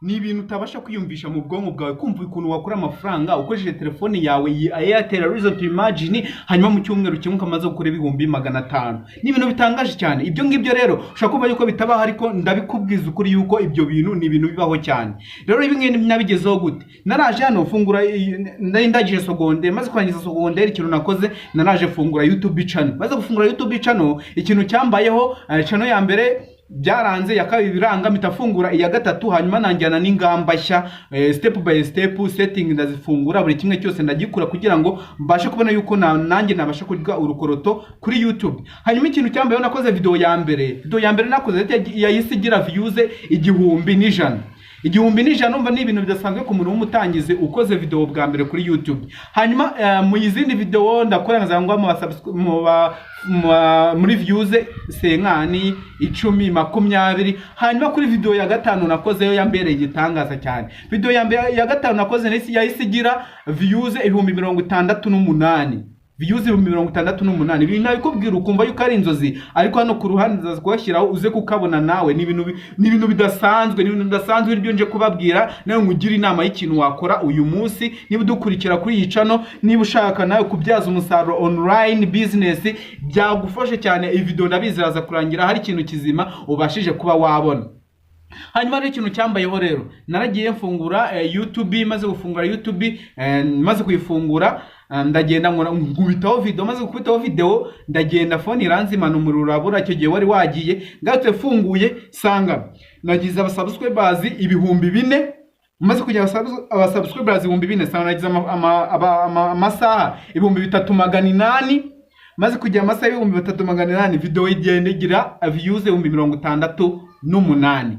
ni ibintu utabasha kwiyumvisha mu bwonko bwawe, kumva ukuntu wakora amafaranga ukoresheje telefone yawe ya Airtel Reason to Imagine, hanyuma mu cyumweru kimwe ukamaze gukora ibihumbi 500. Ni ibintu bitangaje cyane. Ibyo ngibyo rero ushaka kuba yuko bitabaho, ariko ndabikubwiza ukuri yuko ibyo bintu ni ibintu bibaho cyane. Rero ibi ngibi nabigezeho gute? Naraje hano fungura, ndagije seconde, maze kurangiza seconde ikintu nakoze, naraje fungura YouTube channel. Maze gufungura YouTube channel, ikintu cyambayeho, channel ya mbere byaranze, ya kabiri biranga, mitafungura iya gatatu, hanyuma nanjyana n'ingamba nshya, step by step setting ndazifungura, buri kimwe cyose ndagikura kugira ngo mbashe kubona yuko nanjye nabasha kurya urukoroto kuri YouTube. Hanyuma ikintu cyambayeho, nakoze video ya mbere nakoze yayisigira views 1,100. 1,100 numva ni ibintu bidasanzwe ku muntu w'umutangizi ukoze video bwa mbere kuri YouTube. Hanyuma mu izindi video ndakora nkazangwa muri views senkani 10, 20. Hanyuma kuri video ya gatanu nakoze yo yambereye igitangaza cyane. Video ya gatanu nakoze nisi yayisigira views 68,000. Views 68,000. Ibi nabikubwira ukumva yuko ari inzozi, ariko hano ku ruhande zazkwashyiraho uze kukabona nawe. Ni ibintu bidasanzwe, ibyo nje kubabwira, nawe ngugira inama y'ikintu wakora uyu munsi. Niba udukurikira kuri iyi channel, niba ushaka nawe kubyaza umusaruro online business, byagufashe cyane. Iyi video ndabiziraza kurangira hari ikintu kizima ubashije kuba wabona. Hanyuma rero ikintu cyambayeho rero, naragiye mfungura YouTube, maze gufungura YouTube, maze kuyifungura ndagenda nkubitaho video, maze gukubitaho video ndagenda phone iranzimana umuriro urabura. Cyo gihe wari wagiye, ngatse funguye sanga nagize abasubscribers 4,000. maze kugira abasubscribers 4,000, sanga nagize amasaha 3,800. maze kugira amasaha 3,800, video igenda igira views 68,000.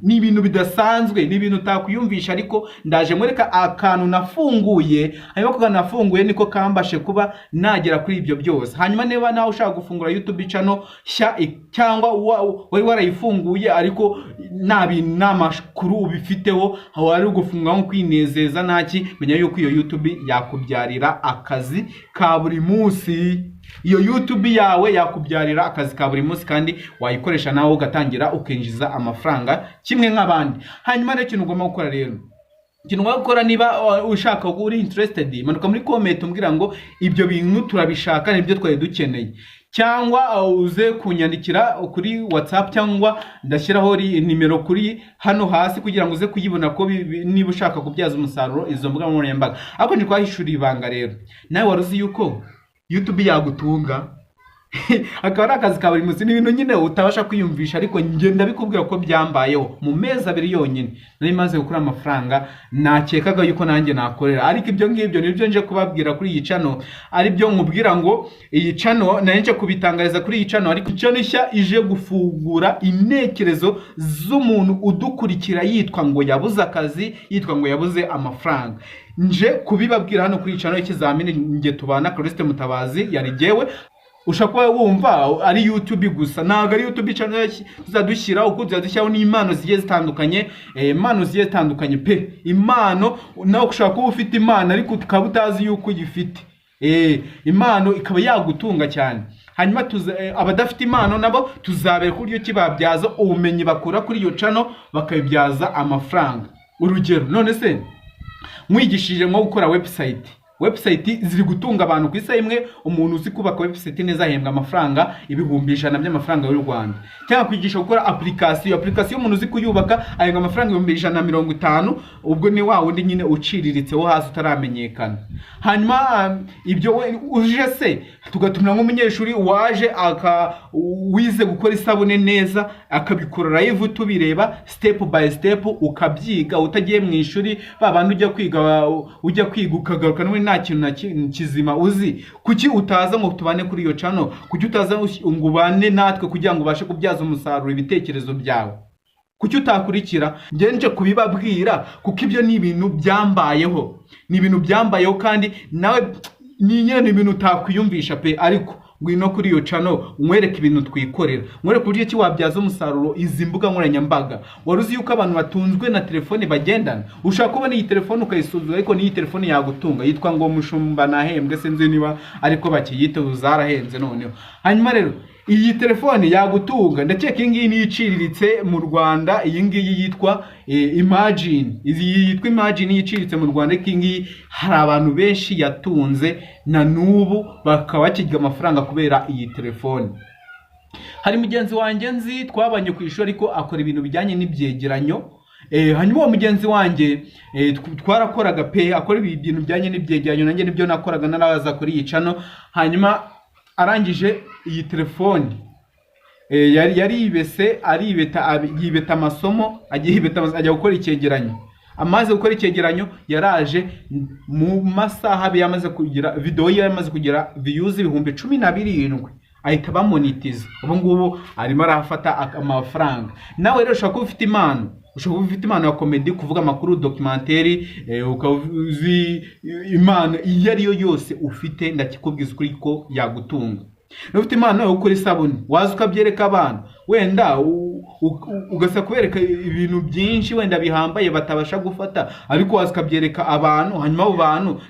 Ni ibintu bidasanzwe, ni ibintu utakwiyumvisha, ariko ndaje mwereka akantu nafunguye. Hanyuma ko nafunguye niko kambashe kuba nagera kuri ibyo byose. Hanyuma niba nawe ushaka gufungura YouTube channel cyangwa wari warayifunguye ariko n'amakuru ubifiteho, wari gufunga nko kwinezeza naki, menya yuko iyo YouTube yakubyarira akazi ka buri munsi. Iyo YouTube yawe yakubyarira akazi ka buri munsi, kandi wayikoresha nawe ugatangira ukinjiza amafaranga kimwe nk'abandi. Hanyuma rero ikintu ugomba gukora rero, ikintu ugomba gukora, niba ushaka uri interested, manuka muri comment umbwira ngo ibyo bintu turabishaka, nibyo twari dukeneye, cyangwa uze kunyandikira kuri WhatsApp, cyangwa ndashyiraho nimero kuri hano hasi kugira ngo uze kuyibona ko niba ushaka kubyaza umusaruro izo mbuga nkoranyambaga. Ariko ni kwahishura ibanga rero, nawe waruzi yuko YouTube yagutunga akaba ari akazi ka buri munsi. Ni ibintu nyine utabasha kwiyumvisha, ariko ngenda bikubwira ko byambayeho mu mezi 2 yonyine nari maze gukora amafaranga nakekaga yuko nanjye nakorera. Ariko ibyo ngibyo nibyo nje kubabwira kuri iyi channel, ari byo nkubwira ngo iyi channel nanje kubitangariza kuri iyi channel. Ariko channel nshya ije gufungura intekerezo z'umuntu udukurikira yitwa ngo yabuze akazi, yitwa ngo yabuze amafaranga. Nje kubibabwira hano kuri iyi channel y'ikizamini nge tubana Callixte Mutabazi yarigewe. Ushakwa wumva ari YouTube gusa, ntago ari YouTube channel tuzadushyira uko tuzadushyiraho n'impano zigiye zitandukanye. Impano zigiye zitandukanye pe, impano nawe ushaka kuba ufite impano ariko tukaba utazi yuko uyifite. Impano ikaba yagutunga cyane. Hanyuma abadafite impano nabo tuzabera kuri iyo kibabyaza ubumenyi bakura kuri iyo channel bakabibyaza amafaranga. Urugero, none se mwigishije nko gukora website ziri gutunga abantu ku isa imwe. Umuntu uzi kubaka website neza ahembwa amafaranga 1,100 by'amafaranga y'u Rwanda. Cyangwa kwigisha gukora application umuntu uzi kuyubaka ahembwa amafaranga 150. Ubwo ni wa wundi nyine uciriritse wo hasi utaramenyekana. Hanyuma ibyo uje se tugatumira nk'umunyeshuri waje wize gukora isabune neza, akabikora live tubireba step by step, ukabyiga utagiye mu ishuri. Babandi ujya kwiga ukagaruka nta kintu kizima uzi. Kuki utaza ngo tubane kuri iyo channel? Kuki utaza ngo ubane natwe kugira ngo ubashe kubyaza umusaruro ibitekerezo byawe? Kuki utakurikira? Nje kubibabwira kuko ibyo ni ibintu byambayeho, kandi nawe ni ibintu utakwiyumvisha pe. Ariko ngwino kuri iyo channel umwereke ibintu twikorera, umwereke uburyo ki wabyaza umusaruro izi mbuga nkoranyambaga. Waruzi yuko abantu batunzwe na telefone bagendana? Ushaka kubona iyi telefone ukayisuzuma, ariko ni iyi telefone yagutunga, yitwa ngo mushumba nahembwe, sinzi niba ariko bakiyita, uzarahenze noneho. Hanyuma rero iyi telefone yagutunga. Ndakeka iyi ngiyi niyo iciriritse mu Rwanda, iyi ngiyi yitwa Imagine. Iyi yitwa Imagine iciriritse mu Rwanda, iyi ngiyi hari abantu benshi yatunze na n'ubu bakaba bakirya amafaranga kubera iyi telefone. Hari mugenzi wanjye nzi twabanye ku ishuri ariko akora ibintu bijyanye n'ibyegeranyo. Hanyuma uwo mugenzi wanjye twarakoraga pe, akora ibintu bijyanye n'ibyegeranyo, nanjye nibyo nakoraga naraza kuri iyi channel. Hanyuma arangije iyi telefone yari yibeta amasomo, ajya gukora icyegeranyo. Amaze gukora icyegeranyo yaraje mu masaha abe yamaze kugira video ye yamaze kugira views 17,000 ahita bamonetize. Ubu ngubu arimo arafata amafaranga. Nawe rero ushaka ufite impano, ya comedy, kuvuga amakuru, documentaire, ukavuzi impano iyo ariyo yose ufite, ndakikubwiza ukuri ko yagutunga. Ufite impano yo gukora isabune, waza ukabyereka abantu, wenda ugasa kubereka ibintu byinshi wenda bihambaye batabasha gufata, ariko waza ukabyereka abantu, hanyuma abo bantu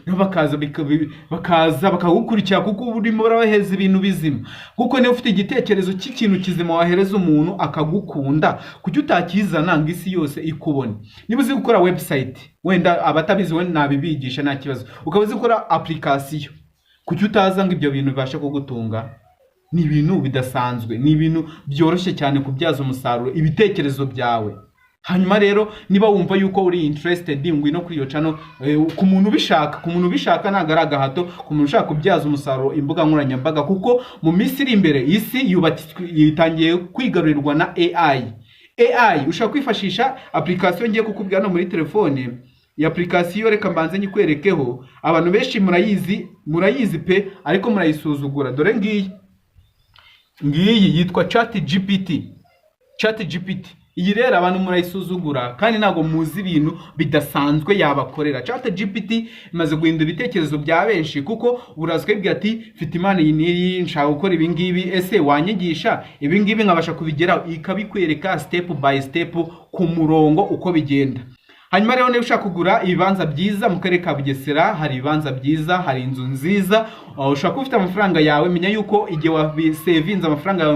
bakaza bakagukurikira kuko urimo barabaheza ibintu bizima. Kuko niba ufite igitekerezo cy'ikintu kizima wahereza umuntu akagukunda, kuki utakizana ngo isi yose ikubone? Niba uzi gukora website, wenda abatabizi wenda nabibigisha nta kibazo, ukaba uzi gukora application, kuki utaza ngo ibyo bintu bibashe kugutunga? Ni ibintu bidasanzwe, ni ibintu byoroshye cyane kubyaza umusaruro ibitekerezo byawe. Hanyuma rero niba wumva yuko uri interested ngwino kuri iyo channel, ku muntu ubishaka ntago ari agahato, ku muntu ushaka kubyaza umusaruro imbuga nkoranyambaga, kuko mu minsi iri imbere isi yitangiye kwigarurirwa na AI. Ushaka kwifashisha application ngiye kukubwira no muri telefone. Iyi application reka mbanze nyikwerekeho, abantu benshi murayizi pe, ariko murayisuzugura. Dore ngiyi yitwa ChatGPT. Iyi rero abantu murayisuzugura kandi ntago muzi ibintu bidasanzwe yabakorera. ChatGPT imaze guhindura ibitekerezo bya benshi, kuko urazwe bwira ati mfite imana iyi n'iyi, nshaka gukora ibi ngibi, ese wanyigisha ibi ngibi nkabasha kubigeraho? Ikabikwereka step by step ku murongo uko bigenda. Hanyuma rero niba ushaka kugura ibibanza byiza mu karere ka Bugesera, hari ibibanza byiza, hari inzu nziza, ushaka ufite amafaranga yawe, menya yuko igihe wasevinze amafaranga yawe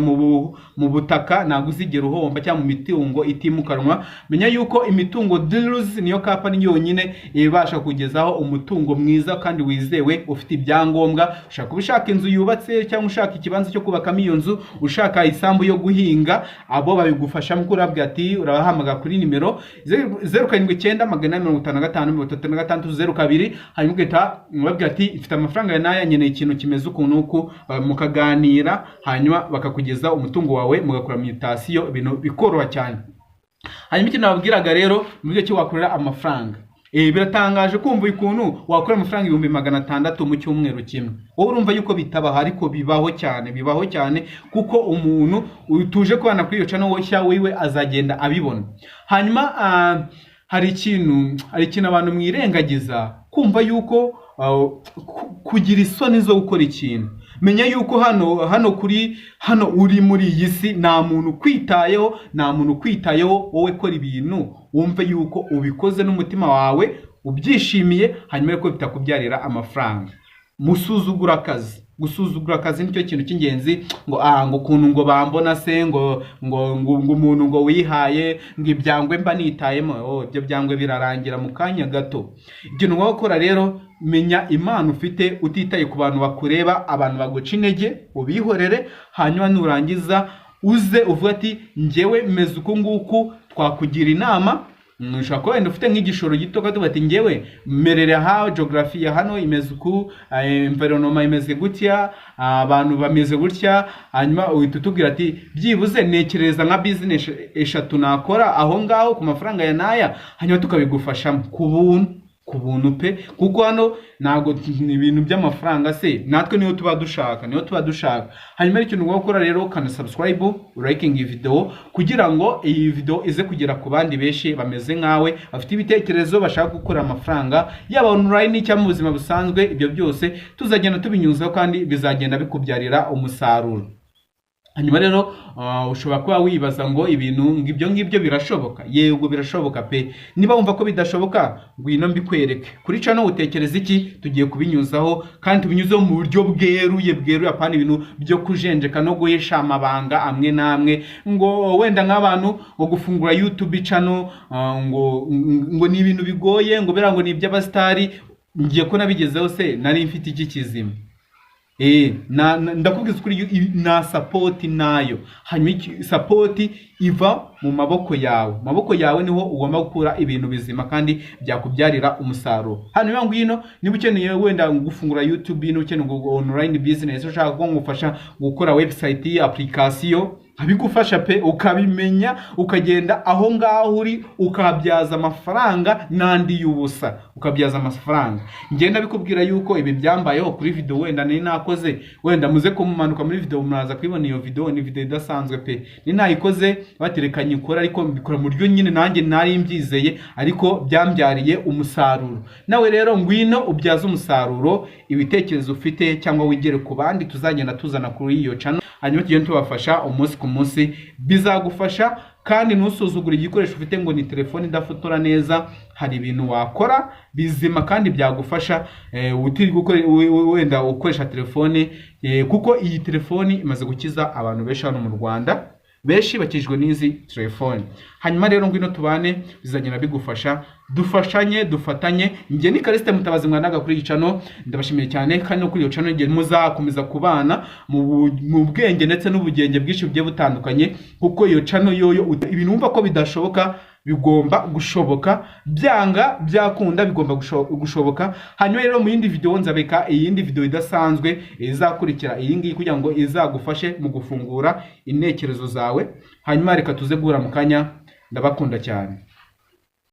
mu butaka ntabwo uzigera uhomba, cyangwa mu mitungo itimukanwa. Menya yuko imitungo deals niyo company yonyine ibasha kugezaho umutungo mwiza kandi wizewe ufite ibyangombwa. Ushaka inzu yubatse, cyangwa ushaka ikibanza cyo kubakamo iyo nzu, ushaka isambu yo guhinga, abo babigufasha mu kurabwa ati urabahamagara kuri nimero 0795535602. hanyuma ugahita mubabwira ati mfite amafaranga naya, nkeneye ikintu kimeze ukuntu uku, mukaganira, hanyuma bakakugeza umutungo wawe, mugakora mutation, ibintu bikoroha cyane. Hanyuma ikintu nababwiraga rero mu buryo cyo wakorera amafaranga, biratangaje kumva ukuntu wakora amafaranga 600 mu cyumweru kimwe. Wowe urumva yuko bitabaho, ariko bibaho cyane, kuko umuntu utuje kubana kuri iyo channel woshya wiwe azagenda abibona. Hanyuma hari ikintu abantu mwirengagiza, kumva yuko kugira isoni zo gukora ikintu. Menya yuko hano uri muri iyi si nta muntu kwitayeho, wowe kora ibintu wumve yuko ubikoze n'umutima wawe ubyishimiye, hanyuma yuko bitakubyarira amafaranga. Gusuzugura akazi nicyo kintu cy'ingenzi, ngo kuntu ngo bambona se, ngo umuntu ngo wihaye, ngo ibyangwe mba nitayemo. Ibyo byangwe birarangira mu kanya gato. Ikintu ngo gukora rero, menya imana ufite, utitaye ku bantu bakureba, abantu baguca intege, ubihorere. Hanyuma nurangiza uze uvuga ati njyewe meze uku nguku, twakugira inama. Ushaka wenda ufite nk'igishoro gito kaduba ati njyewe merere ha geography ya hano imeze uku, environment imeze gutya, abantu bameze gutya. Hanyuma uhita utubwira ati byibuze nekereza nka business 3 nakora aho ngaho ku mafaranga ya naya, hanyuma tukabigufasha ku buntu pe, kuko hano nago ibintu by'amafaranga se, natwe niyo tuba dushaka. Hanyuma ikintu gukora rero, kana subscribe, liking iyi video, kugira ngo iyi video ize kugera ku bandi benshi bameze nkawe, bafite ibitekerezo bashaka gukora amafaranga, yaba online cyangwa mu buzima busanzwe. Ibyo byose tuzagenda tubinyuzaho kandi bizagenda bikubyarira umusaruro. hanyuma rero ushobora kuba wibaza ngo ibintu ngibyo ngibyo birashoboka. Yego birashoboka pe. Niba wumva ko bidashoboka ngwino mbikwereke. Kuri channel utekereza iki? Tugiye kubinyuzaho kandi tubinyuzeho mu buryo bweruye apana ibintu byo kujenjeka no guhisha amabanga amwe namwe ngo wenda nk'abantu ngo gufungura YouTube channel ngo ni ibintu bigoye ngo bera ngo ni iby'abastari. Ngiye ko nabigezeho se nari mfite iki kizima. Ndakubwiza kuri na support nayo. Hanyuma support iva mu maboko yawe niho ugomba gukura ibintu bizima kandi byakubyarira umusaruro. Hanyuma ngwino niba ukeneye wenda gufungura YouTube, niba ukeneye online business, ushaka ko ngufasha gukora website, application, abigufasha pe ukabimenya ukagenda aho ngaho uri ukabyaza amafaranga nandi yubusa ukabyaza amafaranga. Ngenda bikubwira yuko ibi byambayeho kuri video wenda ni nakoze wenda muze kumumanuka muri video muraza kwibona iyo video ni video idasanzwe pe. Ni nayikoze baterekanye ikora ariko mbikora mu buryo nyine nanjye nari mbyizeye ariko byambyariye umusaruro. Nawe rero ngwino ubyaza umusaruro ibitekerezo ufite cyangwa wigere ku bandi tuzagenda tuzana kuri iyo channel. Hanyuma tugende tubafasha umunsi ku munsi bizagufasha kandi ntusuzugure igikoresho ufite ngo ni telefone idafotora neza. Hari ibintu wakora bizima kandi byagufasha utiri gukora wenda ukoresha telefone kuko iyi telefone imaze gukiza abantu benshi hano mu Rwanda. Benshi bakijwe n'izi telefone. Hanyuma rero ngwino tubane bizagenda bigufasha dufashanye dufatanye. Ngiye ni Callixte Mutabazi mwanaga kuri iyi channel. Ndabashimiye cyane kandi no kuri iyo channel ngiye muzakomeza kubana mu bwenge ndetse n'ubugenge bwinshi bugiye butandukanye kuko iyo channel yoyo ibintu wumva ko bidashoboka bigomba gushoboka, byanga byakunda bigomba gushoboka. Hanyuma rero mu yindi video nzabeka iyindi video idasanzwe izakurikira iyi ngiyi kugira ngo izagufashe mu gufungura intekerezo zawe. Hanyuma reka tuze guhura mu kanya. Ndabakunda cyane.